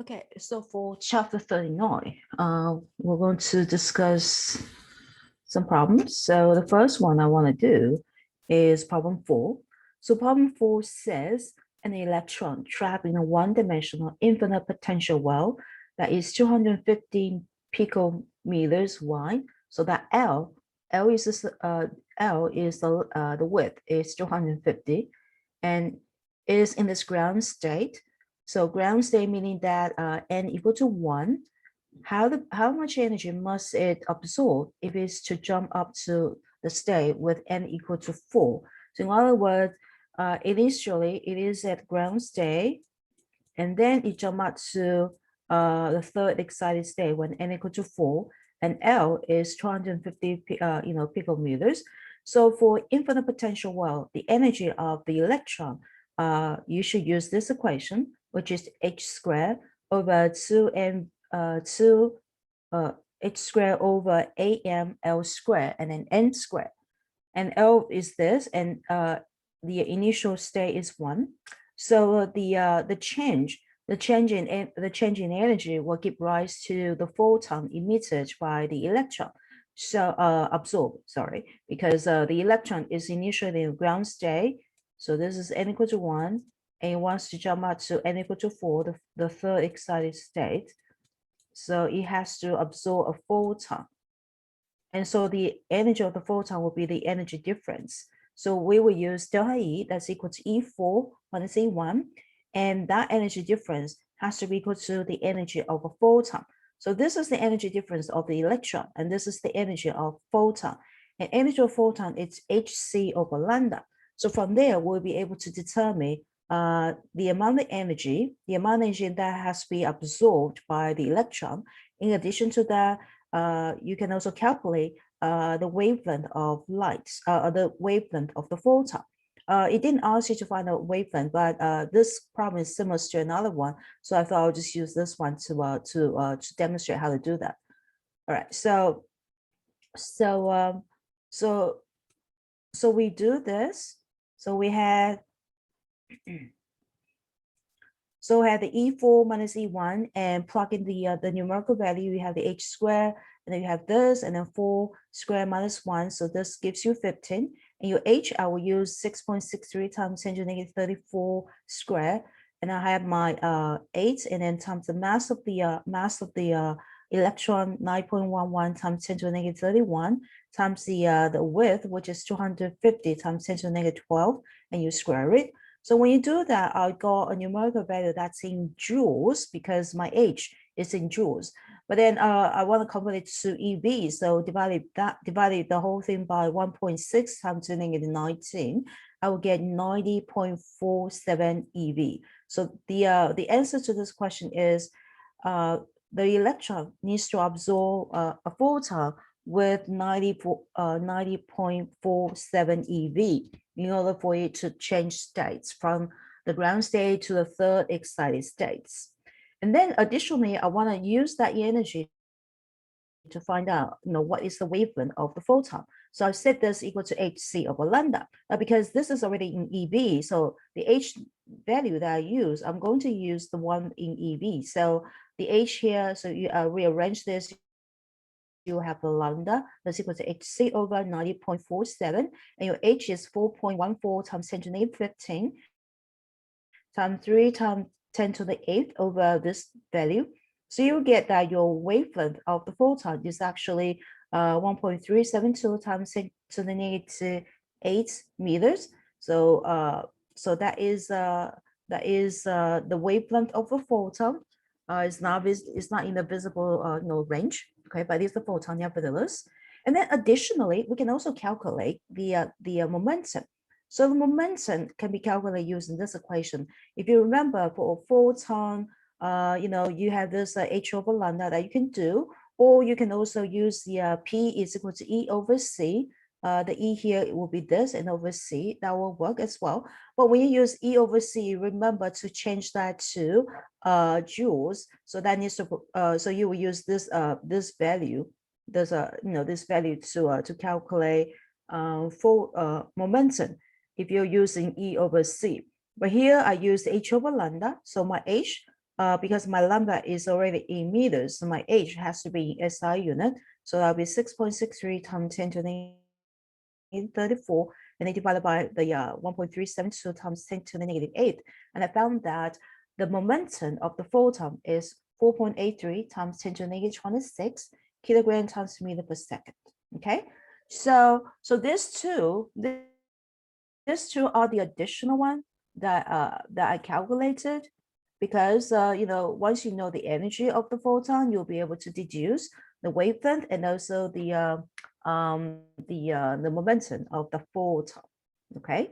Okay, so for chapter 39, we're going to discuss some problems. So the first one I want to do is problem 4. So problem 4 says an electron trapped in a one-dimensional infinite potential well that is 215 picometers wide. So that L is the width is 250, and is in this ground state. So ground state meaning that n equal to 1. How much energy must it absorb if it's to jump up to the state with n equal to 4? So in other words, initially it is at ground state, and then it jump up to the third excited state when n equal to 4, and L is 250 picometers. So for infinite potential well, the energy of the electron, you should use this equation, which is h squared over 2m 2 h squared over am L squared, and then n squared. And L is this, and the initial state is 1. So the change in energy will give rise to the photon emitted by the electron. So absorbed, sorry, because the electron is initially in ground state. So this is n equal to 1, and it wants to jump out to n equal to 4, the third excited state. So it has to absorb a photon. And so the energy of the photon will be the energy difference. So we will use delta E, that's equal to E4 minus E1. And that energy difference has to be equal to the energy of a photon. So this is the energy difference of the electron, and this is the energy of photon. And energy of photon, it's hc over lambda. So from there, we'll be able to determine the amount of energy that has to be absorbed by the electron. In addition to that, you can also calculate the wavelength of light, the wavelength of the photon. It didn't ask you to find a wavelength, but this problem is similar to another one, so I thought I'll just use this one to demonstrate how to do that. All right, so we do this. So we had so we have the E4 minus E1, and plug in the numerical value. You have the h squared, and then you have this, and then 4 squared minus 1. So this gives you 15. And your h, I will use 6.63 times 10 to the negative 34 squared. And I have my 8, and then times the mass of the electron, 9.11 times 10 to the negative 31, times the width, which is 250 times 10 to the negative 12, and you square it. So when you do that, I got a numerical value that's in joules because my H is in joules. But then I want to convert it to EV. So divided the whole thing by 1.6 times 10 to the negative 19, I will get 90.47 EV. So the answer to this question is the electron needs to absorb a photon with 90.47 EV in order for it to change states from the ground state to the third excited states. And then additionally, I want to use that energy to find out, what is the wavelength of the photon. So I set this equal to hc over lambda. Because this is already in EV, so the h value that I use, I'm going to use the one in EV. So the h here, so you rearrange this, you have the lambda that's equal to hc over 90.47, and your h is 4.14 times 10 to the negative 15 times 3 times 10 to the 8th over this value. So you get that your wavelength of the photon is actually 1.372 times 10 to the negative 8 meters. So that is the wavelength of the photon. It's not in the visible range. Okay, but it's the photon nevertheless. And then additionally, we can also calculate the momentum. So the momentum can be calculated using this equation. If you remember, for a photon, you have this h over lambda that you can do, or you can also use the P is equal to E over C. The E here will be this, and over C, that will work as well. But when you use E over C, remember to change that to joules. So that needs to, so you will use this value, this value to calculate for momentum if you're using E over C. But here I use H over lambda. So my H because my lambda is already in meters, so my H has to be in SI unit. So that'll be 6.63 times 10 to the negative 34, and then divided by the 1.372 times 10 to the negative 8. And I found that the momentum of the photon is 4.83 times 10 to the negative 26 kilogram times meter per second. Okay, so these two are the additional one that I calculated, because once you know the energy of the photon, you'll be able to deduce the wavelength and also the momentum of the photon. Okay.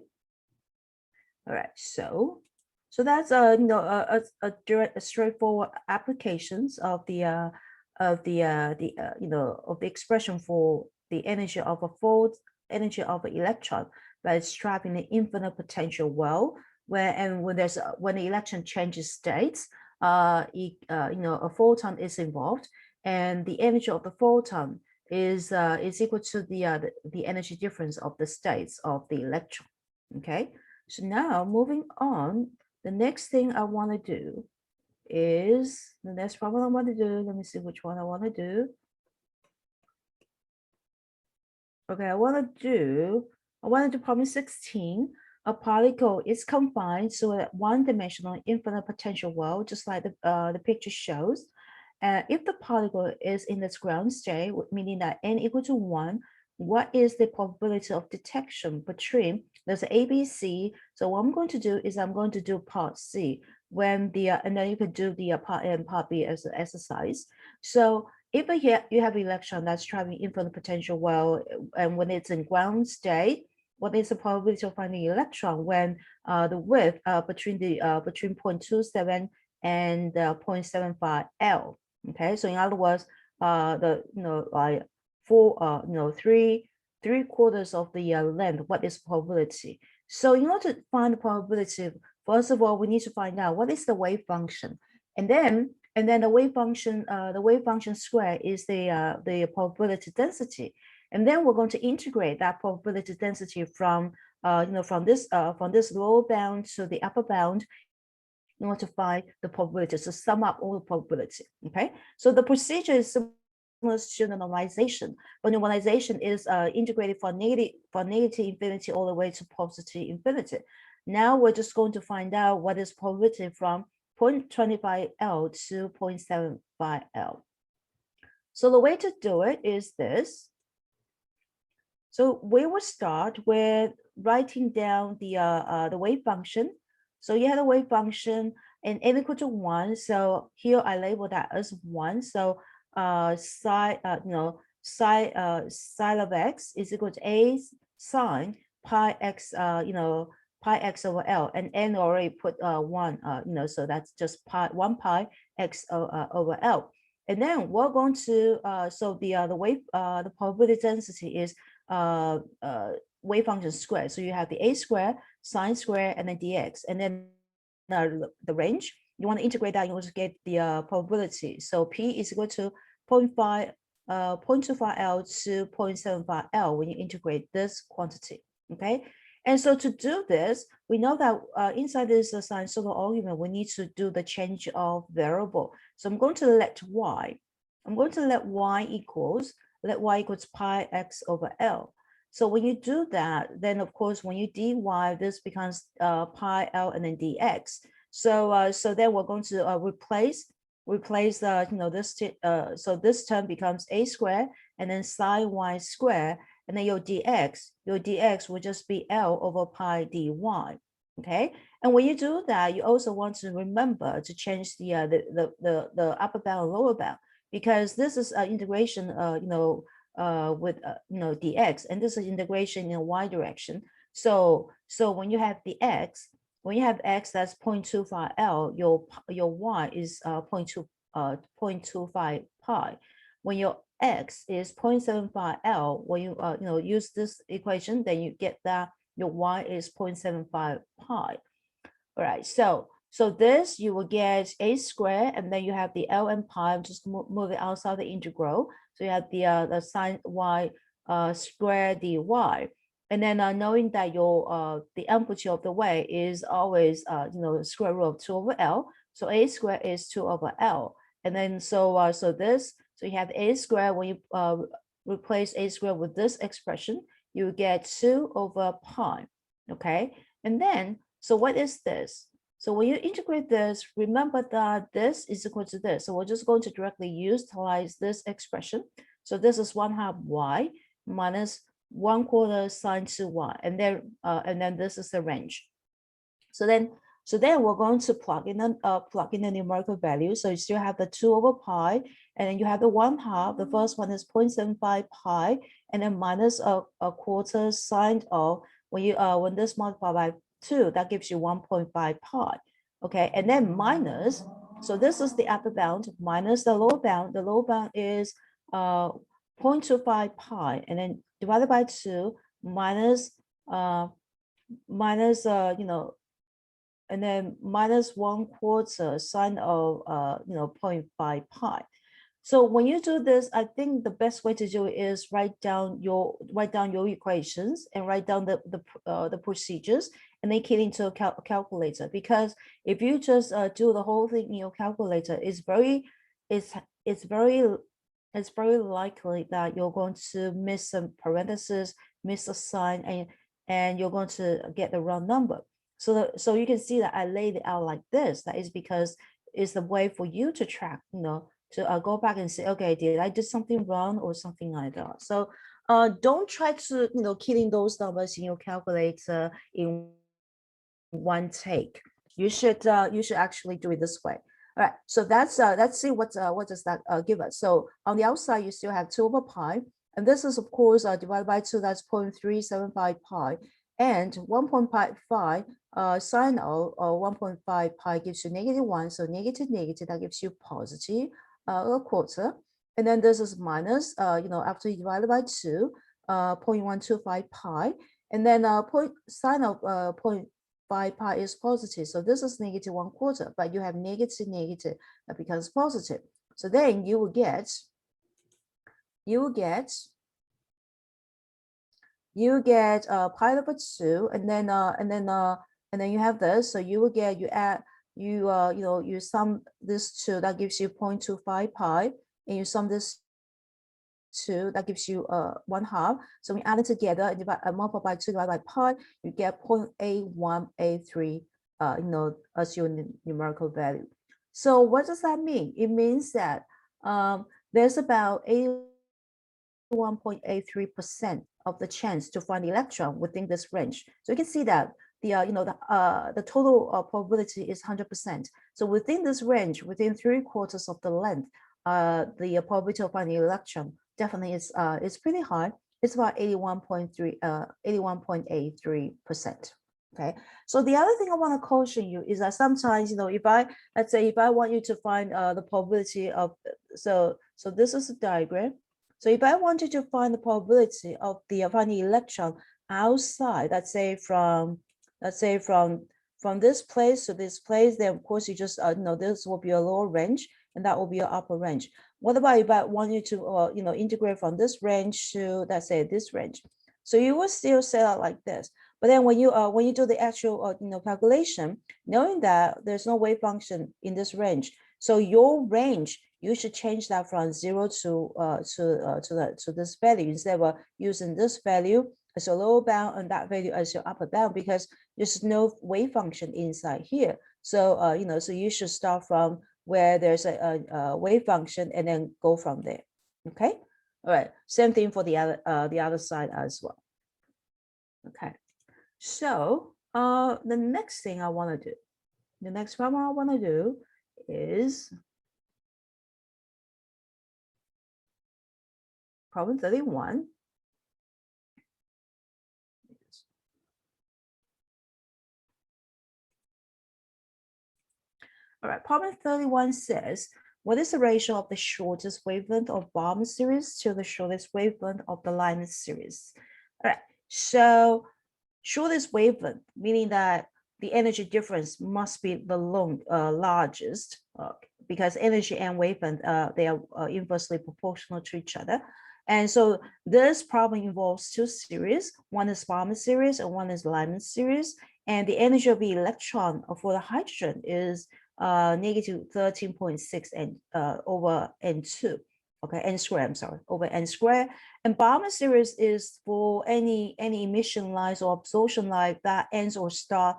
All right. So that's a straightforward applications of the expression for the energy of a energy of an electron that is trapped in an infinite potential well, when the electron changes states, a photon is involved, and the energy of the photon is equal to the energy difference of the states of the electron. Okay, so now moving on, the next thing I want to do is the next problem I want to do. Let me see which one I want to do. Okay, I want to do problem 16. A particle is confined to a one-dimensional infinite potential world, just like the picture shows. If the particle is in its ground state, meaning that n equal to 1, what is the probability of detection between there's A, B, C? So what I'm going to do is I'm going to do part C when and then you could do the part A and part B as an exercise. So if you have electron that's traveling infinite potential well, and when it's in ground state, what is the probability of finding electron when the width between 0.27 and 0.75 L? Okay, so in other words, like three quarters of the length, what is probability? So in order to find the probability, first of all, we need to find out what is the wave function, and then the wave function square is the probability density, and then we're going to integrate that probability density from from this lower bound to the upper bound in order to find the probability, to sum up all the probability. Okay, so the procedure is similar to the normalization, but normalization is integrated from negative infinity all the way to positive infinity. Now we're just going to find out what is probability from 0.25 L to 0.75 L. So the way to do it is this. So we will start with writing down the wave function. So you have the wave function and n equal to 1. So here I label that as 1. So psi of x is equal to a sine pi x pi x over L, and n already put 1 so that's just 1 pi x over L. And then we're going to so the wave the probability density is wave function squared. So you have the a squared, sine squared, and then dx, and then the range. You want to integrate that in order to get the probability. So p is equal to 0.25 L to 0.75 L when you integrate this quantity. Okay, and so to do this, we know that inside this sinusoidal argument, we need to do the change of variable. So I'm going to let y equals pi x over L. So when you do that, then of course, when you dy, this becomes pi L and then dx. So so then we're going to replace this so this term becomes a squared and then sine y squared, and then your dx will just be L over pi dy. Okay, and when you do that, you also want to remember to change the upper bound and lower bound, because this is integration with dx, and this is integration in y direction. So when you have the x, that's 0.25 L, your y is 0.25 pi. When your x is 0.75 L, when you use this equation, then you get that your y is 0.75 pi. All right, so this you will get a squared, and then you have the L and pi. I'm just move it outside the integral. So you have the sine y squared dy. And then knowing that your the amplitude of the wave is always square root of 2 over L, So a squared is 2 over L. And then so you have a squared. When you replace a squared with this expression, you get 2 over pi. Okay. And then, so what is this? So when you integrate this, remember that this is equal to this. So we're just going to directly utilize this expression. So this is 1/2 y minus 1/4 sine 2y, and then this is the range. So then we're going to plug in the numerical value. So you still have the 2 over pi, and then you have the 1/2. The first one is 0.75 pi, and then minus a quarter sine of, when this multiplied by 2, that gives you 1.5 pi. Okay, and then minus, so this is the upper bound minus the lower bound. The lower bound is 0.25 pi, and then divided by 2 minus and then minus 1/4 sine of 0.5 pi. So when you do this, I think the best way to do it is write down your equations and write down the procedures and make it into a calculator. Because if you just do the whole thing in your calculator, it's very likely that you're going to miss some parentheses, miss a sign, and you're going to get the wrong number. So you can see that I laid it out like this. That is because it's the way for you to track, to go back and say, okay, did I do something wrong or something like that? So don't try to, key in those numbers in your calculator in one take. You should actually do it this way. All right, so let's see what does that give us. So on the outside, you still have 2 over pi, and this is of course divided by 2. That's 0.375 pi, and 1.5 sine of 1.5 pi gives you -1. So negative, that gives you positive a quarter. And then this is minus, after you divide it by 2, 0.125 pi, and then sine of 0.5 pi is positive. So this is -1/4, but you have negative that becomes positive. So then you will get pi over 2, and then you have this. So you will get, you sum this 2, that gives you 0.25 pi, and you sum this 2, that gives you 1/2. So we add it together and multiply by 2 divided by pi, you get 0.8183 as your numerical value. So what does that mean? It means that there's about 81.83% of the chance to find the electron within this range. So you can see that the total probability is 100%. So within this range, within 3/4 of the length, the probability of finding electron definitely is pretty high. It's about 81.83%. Okay. So the other thing I want to caution you is that sometimes, if I want you to find the probability of, so this is a diagram. So if I wanted to find the probability of finding electron outside, let's say from this place to this place, then of course you just this will be a lower range, and that will be an upper range. What about if I want you to integrate from this range to, let's say, this range? So you will still set out like this. But then when you do the actual calculation, knowing that there's no wave function in this range, so your range, you should change that from 0 to this value, instead of using this value as your lower bound and that value as your upper bound, because there's no wave function inside here. So so you should start from where there's a wave function and then go from there. Okay. All right. Same thing for the other side as well. Okay. So the next thing I want to do, the next problem I want to do is problem 31. All right, problem 31 says, what is the ratio of the shortest wavelength of Barber series to the shortest wavelength of the Lyman series? All right, so shortest wavelength, meaning that the energy difference must be the largest, because energy and wavelength, they are inversely proportional to each other. And so this problem involves two series. One is Barber series and one is Lyman series. And the energy of the electron for the hydrogen is negative 13.6 and over n2. Okay, n square, I'm sorry, over n square. And Balmer series is for any emission lines or absorption line that ends or start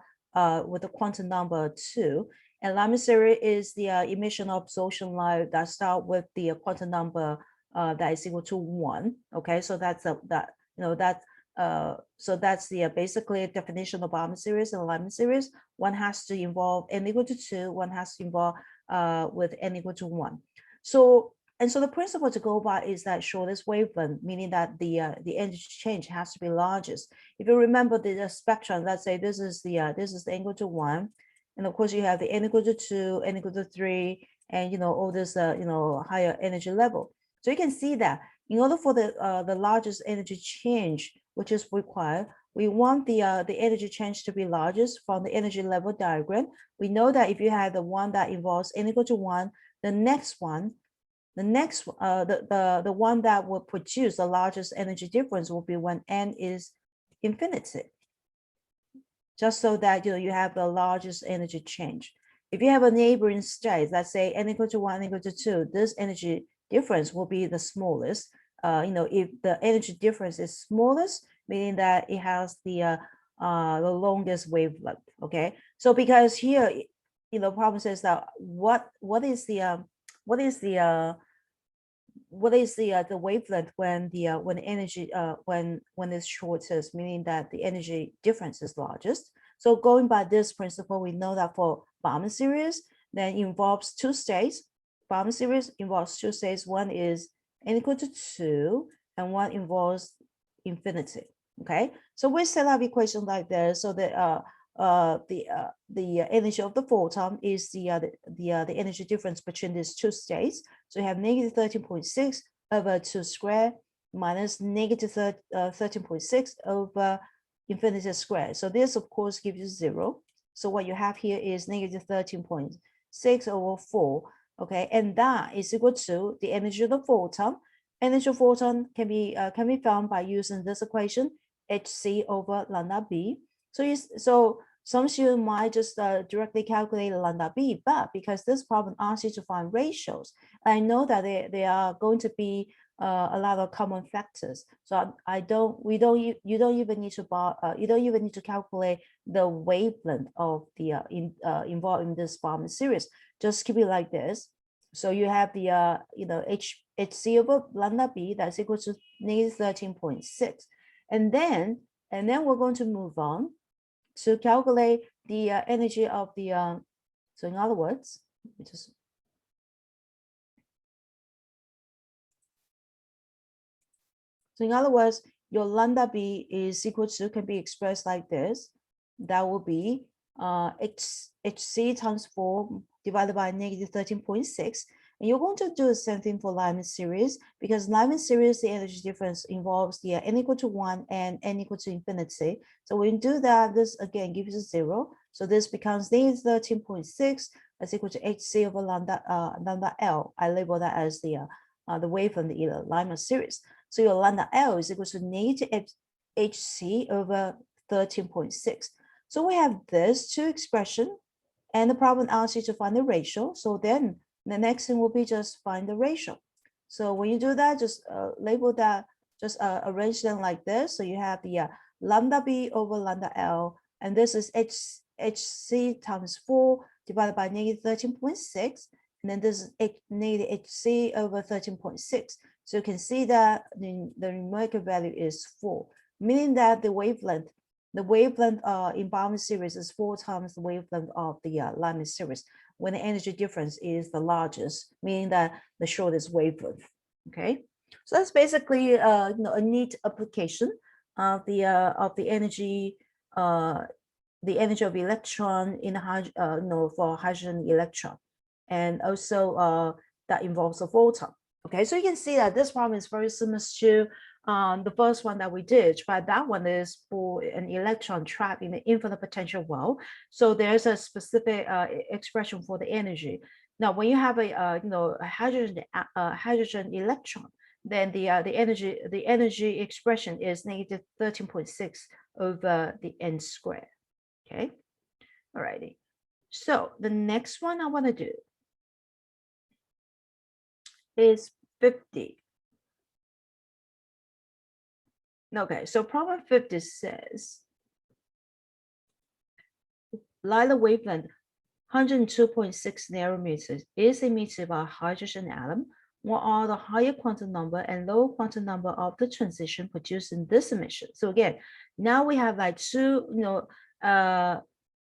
with a quantum number 2. And Lyman series is the emission absorption line that start with the quantum number that is equal to 1. Okay, so that's that, you know, that so that's the basically definition of Balmer series and Lyman series. One has to involve n equal to 2, one has to involve with n equal to 1. So the principle to go by is that shortest wavelength, meaning that the energy change has to be largest. If you remember the spectrum, let's say this is the n equal to 1, and of course you have the n equal to 2, n equal to 3, and all this higher energy level. So you can see that in order for the largest energy change which is required, we want the energy change to be largest from the energy level diagram. We know that if you have the one that involves n equal to 1, the next one, the one that will produce the largest energy difference will be when n is infinity. Just so that you have the largest energy change. If you have a neighboring state, let's say n equal to 1, n equal to 2, this energy difference will be the smallest. If the energy difference is smallest, meaning that it has the longest wavelength. Okay, so because here, problem says that what is the wavelength when the energy when it's shortest, meaning that the energy difference is largest. So going by this principle, we know that for Balmer series, then involves two states. Balmer series involves two states. One is n equal to 2, and one involves infinity. Okay, so we set up equation like this, so that the energy of the photon is the energy difference between these two states. So you have negative 13.6 over 2 squared minus negative 13.6 over infinity squared. So this of course gives you 0. So what you have here is negative 13.6 over 4. Okay, and that is equal to the energy of the photon. Energy of photon can be found by using this equation, hc over lambda b. So some students might just directly calculate lambda b, but because this problem asks you to find ratios, I know that there are going to be a lot of common factors. So you don't even need to calculate the wavelength of the involved in this Balmer series. Just keep it like this. So you have the hc over lambda b that's equal to negative 13.6, and then we're going to move on to calculate the energy of the so in other words, your lambda b is equal to, can be expressed like this. That will be hc times 4 divided by negative 13.6. And you're going to do the same thing for Lyman series, because Lyman series, the energy difference involves the n equal to 1 and n equal to infinity. So when you do that, this again gives you 0. So this becomes negative 13.6 as equal to hc over lambda L. I label that as the wave from the Lyman series. So your lambda L is equal to negative hc over 13.6. So we have this two expression, and the problem asks you to find the ratio. So then the next thing will be just find the ratio. So when you do that, just label that, just arrange them like this. So you have the lambda b over lambda L, and this is hc times 4 divided by negative 13.6, and then this is negative hc over 13.6. So you can see that the numerical value is 4, meaning that the wavelength in Balmer series is 4 times the wavelength of the Lyman series, when the energy difference is the largest, meaning that the shortest wavelength. Okay, so that's basically a neat application of the energy of electron in for hydrogen electron, and also that involves a photon. Okay, so you can see that this problem is very similar to the first one that we did, but that one is for an electron trapped in the infinite potential world. So there's a specific expression for the energy. Now, when you have a hydrogen electron, then the energy expression is negative 13.6 over the n squared. Okay, alrighty. So the next one I want to do is 50. Okay, so problem 50 says LiLA wavelength 102.6 nanometers is emitted by a hydrogen atom. What are the higher quantum number and lower quantum number of the transition produced in this emission? So again, now we have like two,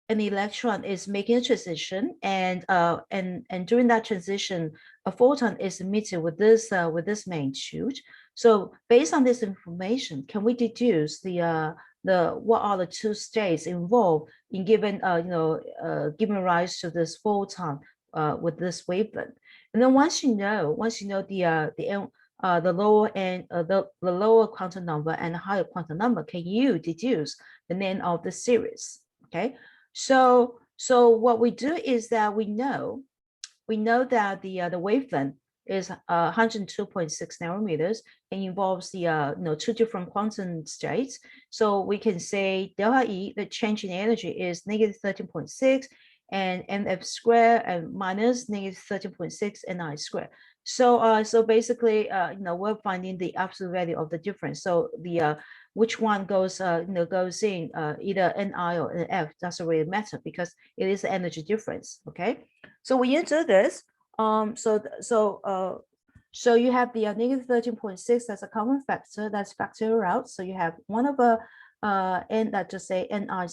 an electron is making a transition, and during that transition, a photon is emitted with this magnitude. So based on this information, can we deduce the what are the two states involved in given giving rise to this photon with this wavelength? And then once you know the lower and the lower quantum number and the higher quantum number, can you deduce the name of the series? Okay. So what we do is that we know that the wavelength is 102.6 nanometers and involves the two different quantum states. So we can say delta E, the change in energy, is negative 13.6, and NF squared and minus negative 13.6 NI squared. So so basically, we're finding the absolute value of the difference. So the which one goes goes in either Ni or Nf doesn't really matter because it is the energy difference. Okay, so when you do this, so you have the negative 13.6 as a common factor that's factor out. So you have 1 over n, that just say ni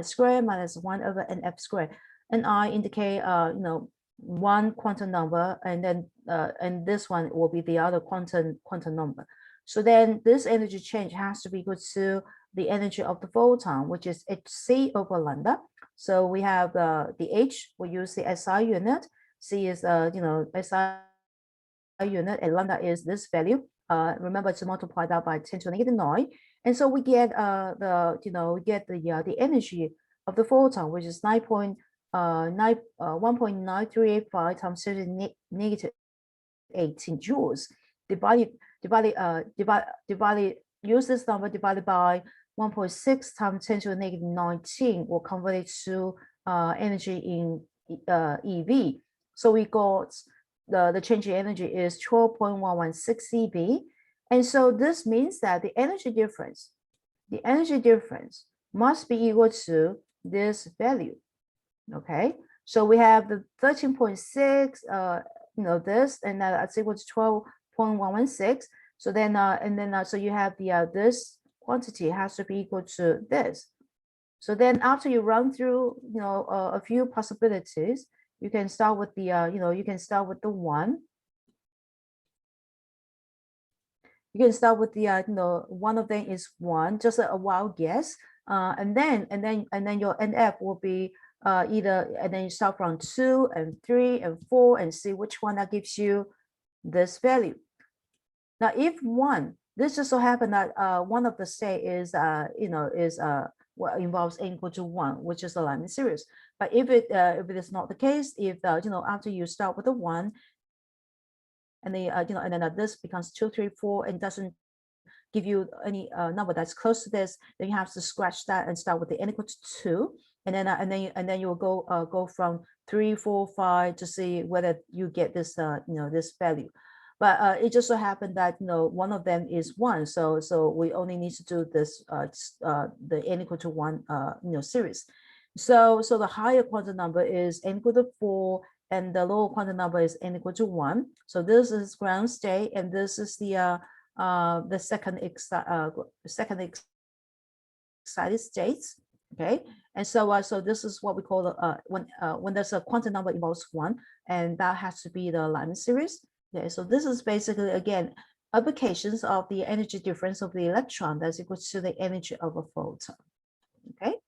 squared minus 1 over nf squared. Ni indicate one quantum number, and then and this one will be the other quantum number. So then this energy change has to be equal to the energy of the photon, which is hc over lambda. So we have the h, we use the SI unit. C is SI unit, and lambda is this value. Remember to multiply that by 10 to the negative 9, and so we get the energy of the photon, which is 1.9385 times 10 to the negative 18 joules. Use this number divided by 1.6 times 10 to the negative 19 will convert it to energy in EV. So we got the change in energy is 12.116 eV. And so this means that the energy difference must be equal to this value. Okay, so we have the 13.6, this, and that's equal to 12.116. So then, so you have the this quantity has to be equal to this. So then, after you run through, a few possibilities, you can start with the, you can start with the 1. You can start with the, one of them is 1, just a wild guess, and then your NF will be either, and then you start from 2 and 3 and 4 and see which one that gives you this value. Now, if one, this just so happen that one of the state is what involves n equal to 1, which is the Lyman series. But if it is not the case, if after you start with the 1, and then and then this becomes 2, 3, 4, and doesn't give you any number that's close to this, then you have to scratch that and start with the n equal to 2, and then you will go from 3, 4, 5 to see whether you get this this value. But it just so happened that one of them is 1, so we only need to do this the n equal to 1 series. So the higher quantum number is n equal to 4, and the lower quantum number is n equal to 1. So this is ground state, and this is the second excited states. Okay, and so so this is what we call the when there's a quantum number involves 1, and that has to be the Lyman series. Okay, so this is basically, again, applications of the energy difference of the electron that's equal to the energy of a photon. Okay.